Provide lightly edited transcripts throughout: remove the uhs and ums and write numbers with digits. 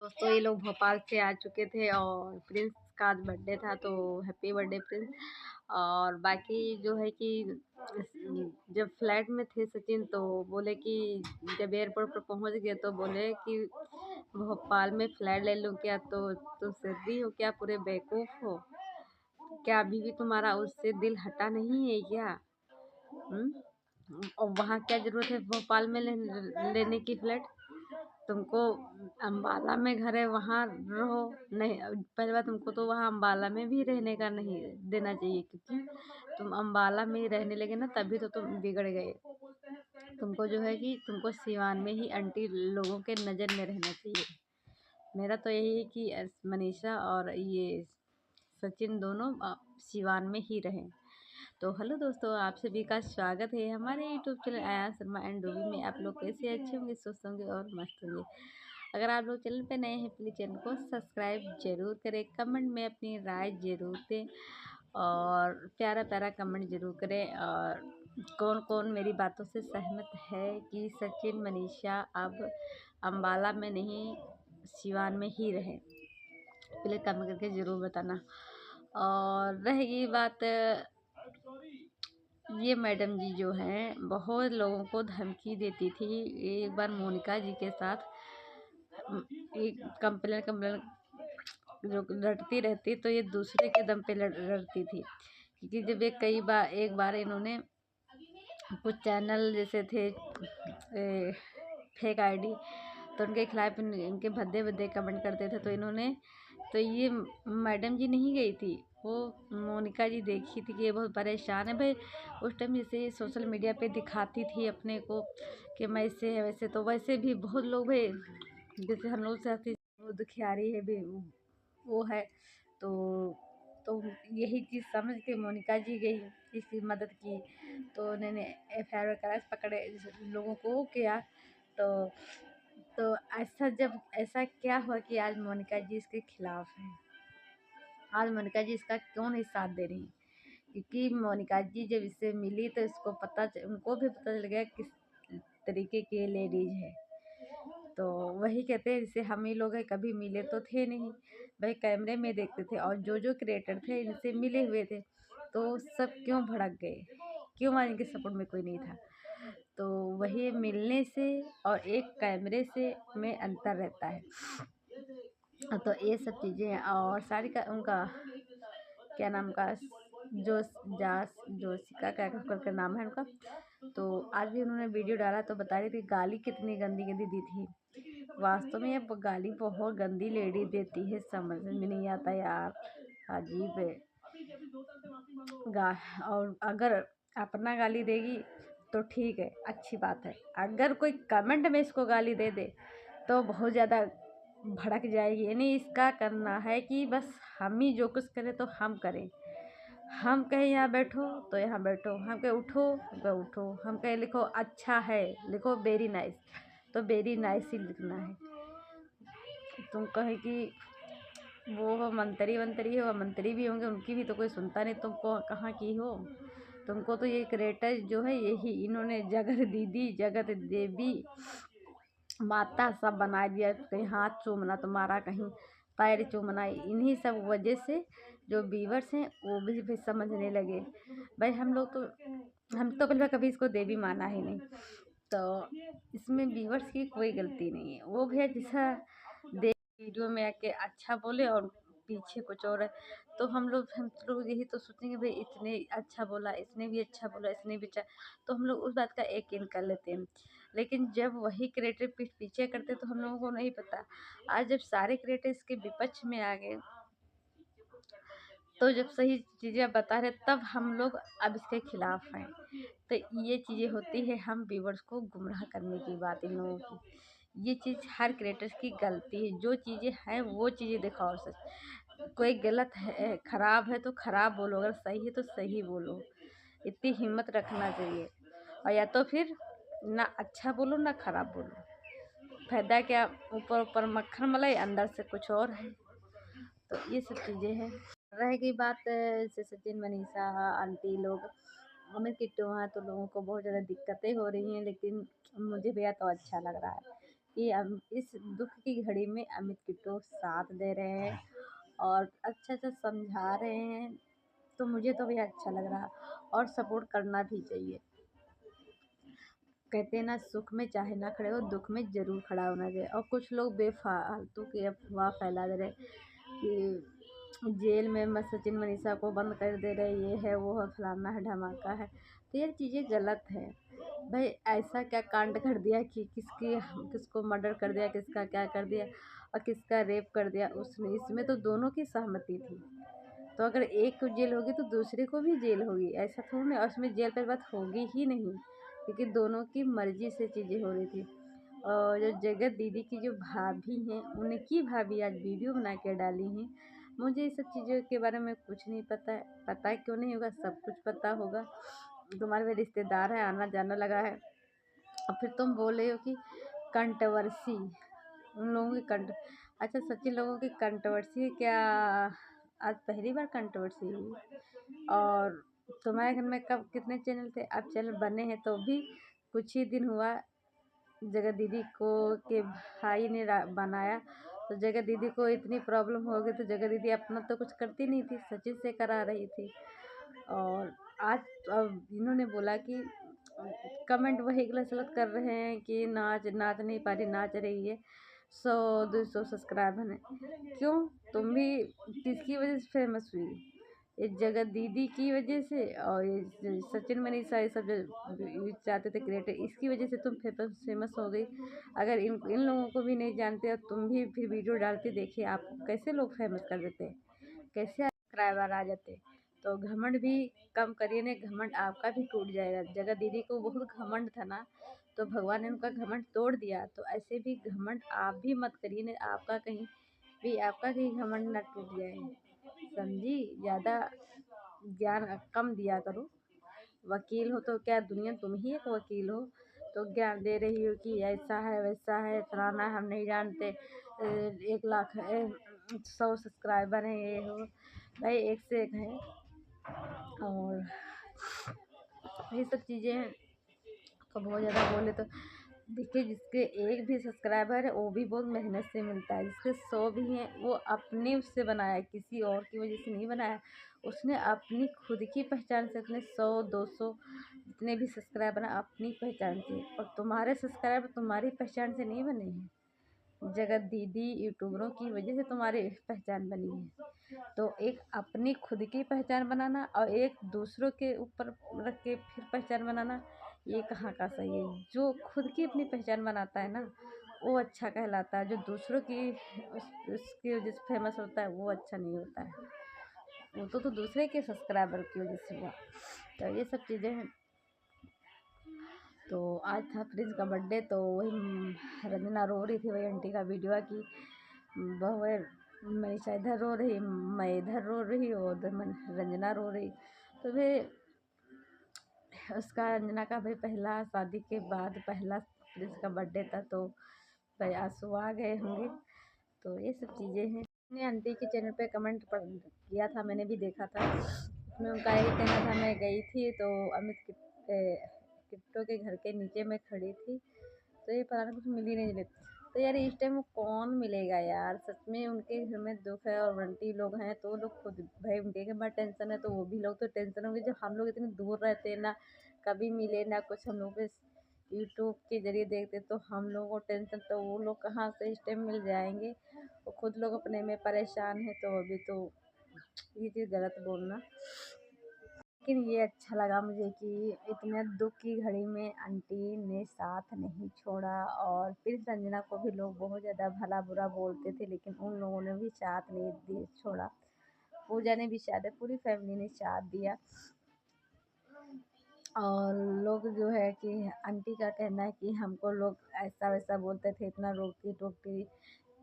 दोस्तों ये लोग भोपाल से आ चुके थे और प्रिंस का आज बर्थडे था, तो हैप्पी बर्थडे प्रिंस। और बाकी जो है कि जब फ्लाइट में थे सचिन, तो बोले कि जब एयरपोर्ट पर पहुंच गए तो बोले कि भोपाल में फ्लाइट ले लूं क्या, तो तुम सर्दी हो क्या, पूरे बेवकूफ़ हो क्या, अभी भी तुम्हारा उससे दिल हटा नहीं है क्या? हम्म? और वहाँ क्या जरूरत है भोपाल में लेने की फ्लैट? तुमको अम्बाला में घर है, वहाँ रहो। नहीं, पहली बात तुमको तो वहाँ अम्बाला में भी रहने का नहीं देना चाहिए, क्योंकि तुम अम्बाला में ही रहने लगे ना, तभी तो तुम बिगड़ गए। तुमको जो है कि तुमको सिवान में ही आंटी लोगों के नज़र में रहना चाहिए। मेरा तो यही है कि मनीषा और ये सचिन दोनों सिवान में ही रहें। तो हेलो दोस्तों, आप सभी का स्वागत है हमारे यूट्यूब चैनल आया शर्मा एंड डोबी में। आप लोग कैसे अच्छे होंगे, स्वस्थ होंगे और मस्त होंगे। अगर आप लोग चैनल पे नए हैं, प्लीज़ चैनल को सब्सक्राइब जरूर करें, कमेंट में अपनी राय जरूर दें और प्यारा प्यारा कमेंट जरूर करें। और कौन कौन मेरी बातों से सहमत है कि सचिन मनीषा अब अम्बाला में नहीं सिवान में ही रहे, प्लीज़ कमेंट करके ज़रूर बताना। और रहेगी बात, ये मैडम जी जो हैं बहुत लोगों को धमकी देती थी। एक बार मोनिका जी के साथ एक कंप्लेन कंप्लेन जो लड़ती रहती, तो ये दूसरे के दम पे लड़ती थी। क्योंकि जब एक बार इन्होंने कुछ चैनल जैसे थे फेक आईडी, तो उनके खिलाफ इनके भद्दे भद्दे कमेंट करते थे। तो ये मैडम जी नहीं गई थी, वो मोनिका जी देखी थी कि ये बहुत परेशान है भाई। उस टाइम जैसे सोशल मीडिया पे दिखाती थी अपने को कि मैं ऐसे है वैसे, तो वैसे भी बहुत लोग भाई जैसे हम लोग चाहते वो दुखियारी है भी, वो है। तो तो यही चीज़ समझ के मोनिका जी गई, इसकी मदद की। तो उन्होंने एफआईआर वगैरह पकड़े लोगों को किया। तो तो ऐसा क्या हुआ कि आज मोनिका जी इसके खिलाफ हैं? आज मोनिका जी इसका क्यों नहीं साथ दे रही? क्योंकि मोनिका जी जब इससे मिली तो उनको भी पता चल गया किस तरीके की लेडीज है। तो वही कहते हैं, जैसे हम ही लोग हैं, कभी मिले तो थे नहीं भाई, कैमरे में देखते थे। और जो क्रिएटर थे इनसे मिले हुए थे, तो सब क्यों भड़क गए, क्यों आज इनके सपोर्ट में कोई नहीं था? तो वही मिलने से और एक कैमरे से में अंतर रहता है। तो ये सब चीज़ें हैं। और सारी का उनका क्या नाम का जोशिका क्या करके नाम है उनका। तो आज भी उन्होंने वीडियो डाला, तो बता रही थी गाली कितनी गंदी गंदी दी थी। वास्तव में ये गाली बहुत गंदी लेडी देती है, समझ में नहीं आता यार, अजीब है। और अगर अपना गाली देगी तो ठीक है, अच्छी बात है। अगर कोई कमेंट में इसको गाली दे दे तो बहुत ज़्यादा भड़क जाएगी। यानी इसका करना है कि बस हम ही जो कुछ करें तो हम करें। हम कहें यहाँ बैठो तो यहाँ बैठो, हम कहें उठो तो उठो, हम कहें लिखो अच्छा है, लिखो वेरी नाइस तो वेरी नाइस ही लिखना है। तुम कहे कि वो मंत्री वंतरी हो, मंत्री भी होंगे, उनकी भी तो कोई सुनता नहीं, तुमको कहाँ की हो? तुमको तो ये क्रिएटर जो है यही इन्होंने जगत दीदी, जगत देवी, माता सब बना दिया। कहीं हाथ चूमना तुम्हारा, कहीं पैर चूमना, इन्हीं सब वजह से जो व्यूअर्स हैं वो भी समझने लगे। भाई हम तो पहले कभी इसको देवी माना ही नहीं, तो इसमें व्यूअर्स की कोई गलती नहीं है। वो भैया जैसा वीडियो में आके अच्छा बोले और पीछे कुछ और है, तो हम लोग यही तो सोचेंगे भाई इसने अच्छा बोला, इसने भी अच्छा बोला, इसने भी अच्छा, तो हम लोग उस बात का यकीन कर लेते हैं। लेकिन जब वही क्रिएटर पीछे करते तो हम लोगों को नहीं पता। आज जब सारे क्रिएटर इसके विपक्ष में आ गए, तो जब सही चीज़ें बता रहे तब हम लोग अब इसके खिलाफ हैं। तो ये चीज़ें होती है हम व्यूवर्स को गुमराह करने की बात इन लोगों की। ये चीज़ हर क्रिएटर्स की गलती है, जो चीज़ें हैं वो चीज़ें दिखाओ सच। कोई गलत है, खराब है तो खराब बोलो, अगर सही है तो सही बोलो। इतनी हिम्मत रखना चाहिए। और या तो फिर ना अच्छा बोलो ना खराब बोलो, फायदा क्या? ऊपर ऊपर मक्खन मलाई, अंदर से कुछ और है। तो ये सब चीज़ें हैं। रह गई बात जैसे सचिन मनीषा आंटी लोग अमित किट्टू, वहाँ तो लोगों को बहुत ज़्यादा दिक्कतें हो रही हैं, लेकिन मुझे भैया तो अच्छा लग रहा है कि इस दुख की घड़ी में अमित किट्टू साथ दे रहे हैं और अच्छा अच्छा समझा रहे हैं, तो मुझे तो भैया अच्छा लग रहा और सपोर्ट करना भी चाहिए। कहते हैं ना, सुख में चाहे ना खड़े हो, दुख में ज़रूर खड़ा होना चाहिए। और कुछ लोग बेफालतू की अफ़वाह फैला दे रहे कि जेल में सचिन मनीषा को बंद कर दे रहे, ये है वो है फलाना है ढमाका है, तो ये चीज़ें गलत है। भाई ऐसा क्या कांड कर दिया कि किसको मर्डर कर दिया, किसका क्या कर दिया और किसका रेप कर दिया, उसने इसमें तो दोनों की सहमति थी। तो अगर एक को जेल होगी तो दूसरे को भी जेल होगी, ऐसा थोड़ी ना। और उसमें जेल पर बात होगी ही नहीं, क्योंकि दोनों की मर्जी से चीज़ें हो रही थी। और जो जगत दीदी की जो भाभी हैं, उनकी भाभी आज वीडियो बना के डाली हैं। मुझे ये सब चीज़ों के बारे में कुछ नहीं पता है, पता क्यों नहीं होगा, सब कुछ पता होगा। तुम्हारे में रिश्तेदार है, आना जाना लगा है, और फिर तुम बोल रहे हो कि कंट्रोवर्सी, उन लोगों की अच्छा सच्ची लोगों की कंट्रोवर्सी क्या आज पहली बार कंट्रोवर्सी हुई? और तुम्हारे घर में कब कितने चैनल थे? अब चैनल बने हैं तो भी कुछ ही दिन हुआ। जगत दीदी को के भाई ने बनाया, तो जगत दीदी को इतनी प्रॉब्लम हो गई, तो जगत दीदी अपना तो कुछ करती नहीं थी, सचिन से करा रही थी। और आज अब इन्होंने बोला कि कमेंट वही गलत सलत कर रहे हैं कि नाच नाच नहीं पा रही, नाच रही है, 100-200 सब्सक्राइबर हैं। क्यों? तुम भी किसकी वजह से फेमस हुई? ये जगत दीदी की वजह से, और ये सचिन मनीषा, ये सब जो चाहते थे क्रिएटर, इसकी वजह से तुम फेमस हो गई। अगर इन इन लोगों को भी नहीं जानते और तुम भी फिर वीडियो डालते, देखिए आप कैसे लोग फेमस कर देते, कैसे सब्सक्राइबर आ जाते। तो घमंड भी कम करिए ने, घमंड आपका भी टूट जाएगा। जगत दीदी को बहुत घमंड था ना, तो भगवान ने उनका घमंड तोड़ दिया, तो ऐसे भी घमंड आप भी मत करिए ने, आपका कहीं घमंड ना टूट जाए। समझी? ज़्यादा ज्ञान कम दिया करो। वकील हो तो क्या दुनिया तुम ही एक वकील हो, तो ज्ञान दे रही हो कि ऐसा है वैसा है फलाना है, हम नहीं जानते, 1 लाख है, 100 सब्सक्राइबर हैं, ये हो। भाई एक से एक है। और ये सब चीज़ें हैं, तो बहुत ज़्यादा बोले तो देखिए, जिसके एक भी सब्सक्राइबर है वो भी बहुत मेहनत से मिलता है, जिसके 100 भी हैं वो अपने उससे बनाया है, किसी और की वजह से नहीं बनाया। उसने अपनी खुद की पहचान से अपने 100-200 जितने भी सब्सक्राइबर हैं अपनी पहचान से, और तुम्हारे सब्सक्राइबर तुम्हारी पहचान से नहीं बने हैं। जगत दीदी यूट्यूबरों की वजह से तुम्हारी पहचान बनी है। तो एक अपनी खुद की पहचान बनाना और एक दूसरों के ऊपर रख के फिर पहचान बनाना, ये कहाँ का सही है? जो खुद की अपनी पहचान बनाता है ना, वो अच्छा कहलाता है। जो दूसरों की उसकी वजह से फेमस होता है, वो अच्छा नहीं होता है। वो तो दूसरे के सब्सक्राइबर की वजह से हुआ। तो ये सब चीज़ें हैं। तो आज था प्रिंस का बर्थडे, तो वही रंजना रो रही थी, वही आंटी का वीडियो की बहू है मनीषा इधर रो रही, मैं इधर रो रही और उधर रंजना रो रही। तो फिर उसका, रंजना का भाई पहला शादी के बाद पहला प्रिंस का बर्थडे था, तो भाई आंसू आ गए होंगे। तो ये सब चीज़ें हैं। मैंने आंटी के चैनल पे कमेंट पढ़ किया था, मैंने भी देखा था, उसमें उनका यही कहना था, मैं गई थी तो किट्टो के घर के नीचे मैं खड़ी थी, तो ये पता नहीं कुछ मिल ही नहीं रही। तो यार इस टाइम कौन मिलेगा यार, सच में उनके घर में दुख है, और बंटी लोग हैं तो वो लोग खुद, भाई उनके के बाद टेंशन है तो वो भी लोग तो टेंशन होंगे। जब हम लोग इतने दूर रहते हैं ना, कभी मिले ना कुछ, हम लोग पे यूट्यूब के जरिए देखते, तो हम लोगों को टेंशन, तो वो लोग कहाँ से इस टाइम मिल जाएंगे? वो खुद लोग अपने में परेशान है, तो अभी तो ये चीज़ गलत बोलना। लेकिन ये अच्छा लगा मुझे कि इतने दुख की घड़ी में आंटी ने साथ नहीं छोड़ा। और फिर संजना को भी लोग बहुत ज़्यादा भला बुरा बोलते थे, लेकिन उन लोगों ने भी साथ नहीं छोड़ा। पूजा ने भी साथ, पूरी फैमिली ने साथ दिया। और लोग जो है कि आंटी का कहना है कि हमको लोग ऐसा वैसा बोलते थे, इतना रोकती टोकती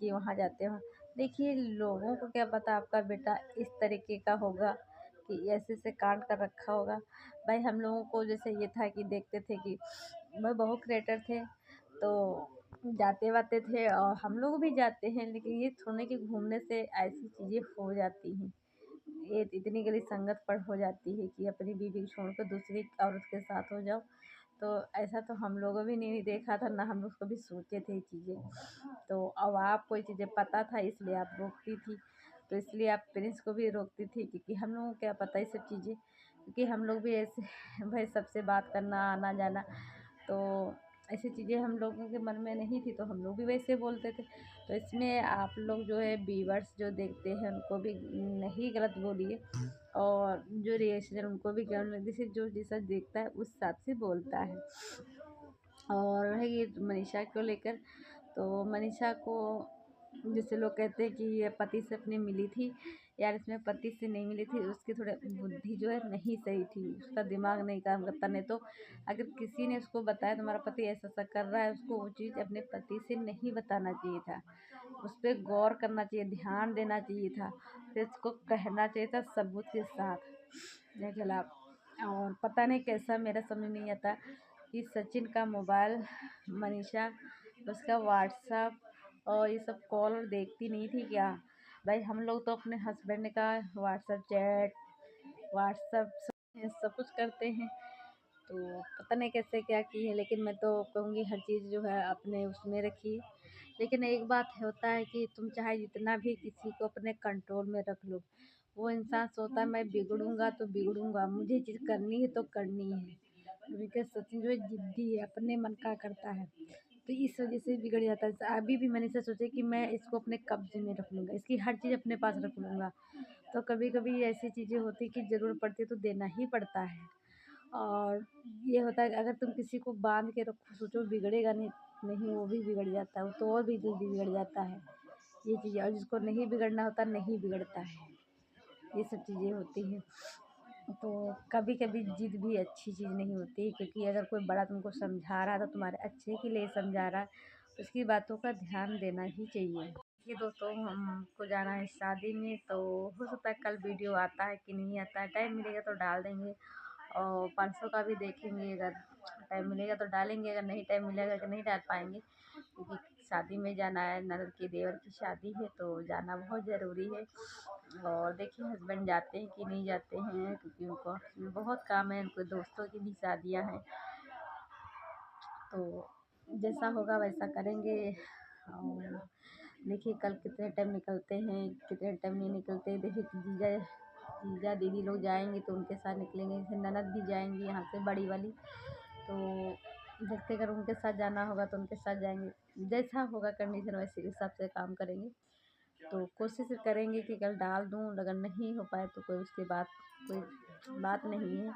कि वहाँ जाते हो। देखिए, लोगों को क्या पता आपका बेटा इस तरीके का होगा कि ऐसे से कांड कर रखा होगा। भाई हम लोगों को जैसे ये था कि देखते थे कि भाई बहुत क्रिएटर थे, तो जाते वाते थे, और हम लोग भी जाते हैं, लेकिन ये थोड़े कि घूमने से ऐसी चीज़ें हो जाती हैं। ये इतनी गली संगत पर हो जाती है कि अपनी बीवी को छोड़ कर दूसरी औरत के साथ हो जाओ, तो ऐसा तो हम लोगों भी नहीं देखा था, ना हम लोग कभी सोचे थे ये चीज़ें। तो अब आपको ये चीज़ें पता था इसलिए आप रोकती थी, तो इसलिए आप प्रिंस को भी रोकती थी, क्योंकि हम लोगों को क्या पता ये सब चीज़ें, क्योंकि हम लोग भी ऐसे भाई सबसे बात करना, आना जाना, तो ऐसी चीज़ें हम लोगों के मन में नहीं थी, तो हम लोग भी वैसे बोलते थे। तो इसमें आप लोग जो है व्यूअर्स जो देखते हैं उनको भी नहीं गलत बोलिए, और जो रिएक्शन उनको भी गलत, जैसे जो जैसा देखता है उस हिसाब से बोलता है। और है ये मनीषा को लेकर, तो मनीषा को जैसे लोग कहते हैं कि ये पति से अपने मिली थी, यार इसमें पति से नहीं मिली थी, उसकी थोड़ी बुद्धि जो है नहीं सही थी, उसका दिमाग नहीं काम करता। नहीं तो अगर किसी ने उसको बताया तुम्हारा पति ऐसा ऐसा कर रहा है, उसको वो चीज़ अपने पति से नहीं बताना चाहिए था, उस पर गौर करना चाहिए, ध्यान देना चाहिए था, फिर उसको कहना चाहिए था सबूत के साथ मेरे खिलाफ। और पता नहीं कैसा, मेरा समझ नहीं आता कि सचिन का मोबाइल मनीषा उसका व्हाट्सअप और ये सब कॉल और देखती नहीं थी क्या? भाई हम लोग तो अपने हस्बैंड का व्हाट्सअप चैट, व्हाट्सअप सब कुछ करते हैं, तो पता नहीं कैसे क्या की है, लेकिन मैं तो कहूँगी हर चीज़ जो है अपने उसमें रखिए। लेकिन एक बात होता है कि तुम चाहे जितना भी किसी को अपने कंट्रोल में रख लो, वो इंसान सोचता है मैं बिगड़ूंगा तो बिगड़ूंगा, मुझे चीज़ करनी है तो करनी है। क्योंकि सचिन जो है जिद्दी है, अपने मन का करता है, तो इस वजह से बिगड़ जाता है। अभी भी मैंने से सोचा कि मैं इसको अपने कब्जे में रख लूँगा, इसकी हर चीज़ अपने पास रख लूँगा। तो कभी कभी ऐसी चीज़ें होती कि ज़रूरत पड़ती है तो देना ही पड़ता है। और ये होता है कि अगर तुम किसी को बांध के रखो, सोचो बिगड़ेगा नहीं, नहीं वो भी बिगड़ जाता है, वो तो और भी जल्दी बिगड़ जाता है। ये चीज़ें, और जिसको नहीं बिगड़ना होता नहीं बिगड़ता है, ये सब चीज़ें होती हैं। तो कभी कभी जिद भी अच्छी चीज़ नहीं होती, क्योंकि अगर कोई बड़ा तुमको समझा रहा है तो तुम्हारे अच्छे के लिए समझा रहा है, तो उसकी बातों का ध्यान देना ही चाहिए। ये दोस्तों हमको जाना है शादी में, तो हो सकता है कल वीडियो आता है कि नहीं आता है, टाइम मिलेगा तो डाल देंगे। और 500 का भी देखेंगे, अगर टाइम मिलेगा तो डालेंगे, अगर नहीं टाइम मिलेगा तो नहीं डाल पाएंगे, क्योंकि शादी में जाना है, ननद की देवर की शादी है तो जाना बहुत ज़रूरी है। और देखिए हस्बैंड जाते हैं कि नहीं जाते हैं, क्योंकि उनको बहुत काम है, उनके दोस्तों की भी शादियां हैं, तो जैसा होगा वैसा करेंगे। और देखिए कल कितने टाइम निकलते हैं, कितने टाइम नहीं निकलते। देखिए जीजा जीजा दीदी लोग जाएंगे तो उनके साथ निकलेंगे, जैसे ननद भी जाएंगी यहाँ से बड़ी वाली, तो देखते अगर उनके साथ जाना होगा तो उनके साथ जाएंगे, जैसा होगा कंडीशन वैसे हिसाब से काम करेंगे। तो कोशिश करेंगे कि कल डाल दूँ, अगर नहीं हो पाए तो कोई उसके बाद कोई बात नहीं है,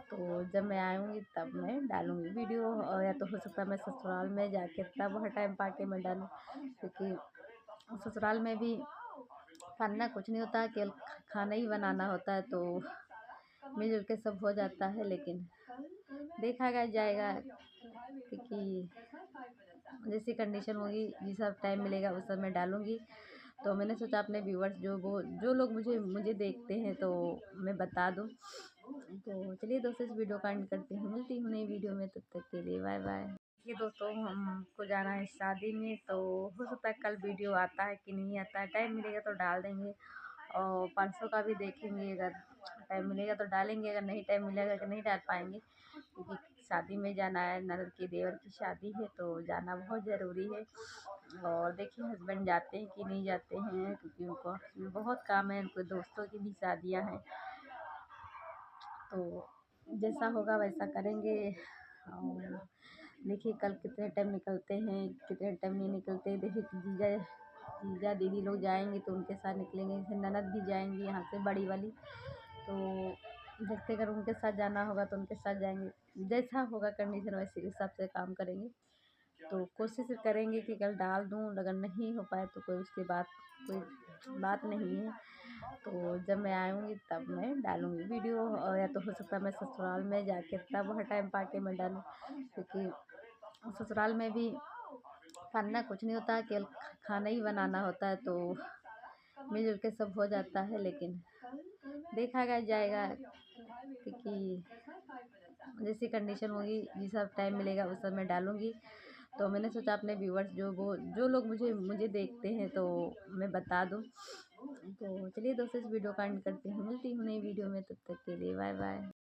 तो जब मैं आऊँगी तब मैं डालूँगी वीडियो। और या तो हो सकता है मैं ससुराल में जाके तब वह टाइम पा के मैं डालूँ, क्योंकि ससुराल में भी करना कुछ नहीं होता है, केवल खाना ही बनाना होता है, तो मिलजुल के सब हो जाता है। लेकिन देखा जाएगा, क्योंकि जैसी कंडीशन होगी, जिस सब टाइम मिलेगा उस सब मैं डालूँगी। तो मैंने सोचा अपने व्यूअर्स जो लोग मुझे देखते हैं तो मैं बता दूँ। तो चलिए दोस्तों इस वीडियो का एंड करती हूँ, मिलती हूँ नई वीडियो में, तब तक के लिए बाय बाय। ये दोस्तों हमको जाना है शादी में, तो हो सकता है कल वीडियो आता है कि नहीं आता है, टाइम मिलेगा तो डाल देंगे। और 500 का भी देखेंगे, अगर टाइम मिलेगा तो डालेंगे, अगर नहीं टाइम मिलेगा तो नहीं डाल पाएंगे, क्योंकि शादी में जाना है, ननद की देवर की शादी है तो जाना बहुत ज़रूरी है। और देखिए हस्बैंड जाते हैं कि नहीं जाते हैं, क्योंकि उनको बहुत काम है, उनके दोस्तों की भी शादियां हैं, तो जैसा होगा वैसा करेंगे। और देखिए कल कितने टाइम निकलते हैं, कितने टाइम नहीं निकलते। देखिए जीजा दीदी लोग जाएंगे तो उनके साथ निकलेंगे, जैसे ननद भी जाएंगी यहाँ से बड़ी वाली, तो देखते अगर उनके साथ जाना होगा तो उनके साथ जाएंगे, जैसा होगा कंडीशन वैसे हिसाब से काम करेंगे। तो कोशिश करेंगे कि कल डाल दूँ, अगर नहीं हो पाए तो कोई उसके बाद कोई बात नहीं है, तो जब मैं आऊँगी तब मैं डालूँगी वीडियो। और या तो हो सकता है मैं ससुराल में जाके तब वह टाइम पा के मैं डालूँ, क्योंकि ससुराल में भी करना कुछ नहीं होता है, केवल खाना ही बनाना होता है, तो मिलजुल के सब हो जाता है। लेकिन देखा जाएगा, क्योंकि जैसी कंडीशन होगी, जिस सब टाइम मिलेगा उस सब मैं डालूँगी। तो मैंने सोचा अपने व्यूअर्स जो लोग मुझे देखते हैं तो मैं बता दूँ। तो चलिए दोस्तों इस वीडियो का एंड करती हूँ, मिलती हूँ नई वीडियो में, तब तक के लिए बाय बाय।